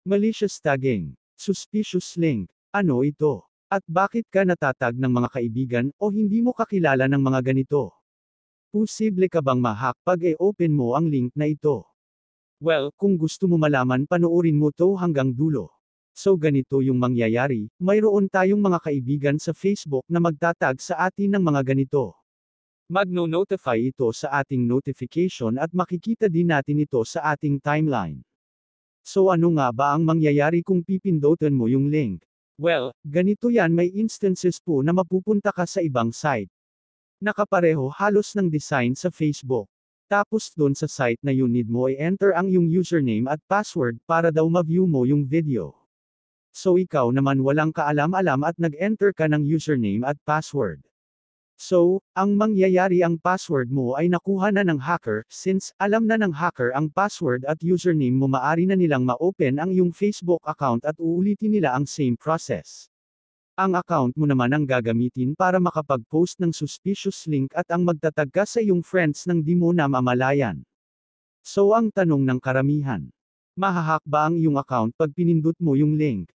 Malicious tagging. Suspicious link. Ano ito? At bakit ka natatag ng mga kaibigan o hindi mo kakilala ng mga ganito? Posible ka bang ma-hack pag e-open mo ang link na ito? Well, kung gusto mo malaman panoorin mo to hanggang dulo. So ganito yung mangyayari, mayroon tayong mga kaibigan sa Facebook na magtatag sa atin ng mga ganito. Magno-notify ito sa ating notification at makikita din natin ito sa ating timeline. So ano nga ba ang mangyayari kung pipindutin mo yung link? Well, ganito yan, may instances po na mapupunta ka sa ibang site. Nakapareho halos ng design sa Facebook. Tapos doon sa site na yun need mo i-enter ang yung username at password para daw ma-view mo yung video. So ikaw naman walang kaalam-alam at nag-enter ka ng username at password. So, ang mangyayari ang password mo ay nakuha na ng hacker, since alam na ng hacker ang password at username mo, maari na nilang ma-open ang iyong Facebook account at uulitin nila ang same process. Ang account mo naman ang gagamitin para makapag-post ng suspicious link at ang magtatag ka sa iyong friends nang di mo namamalayan. So ang tanong ng karamihan, mahahack ba ang iyong account pag pinindot mo yung link?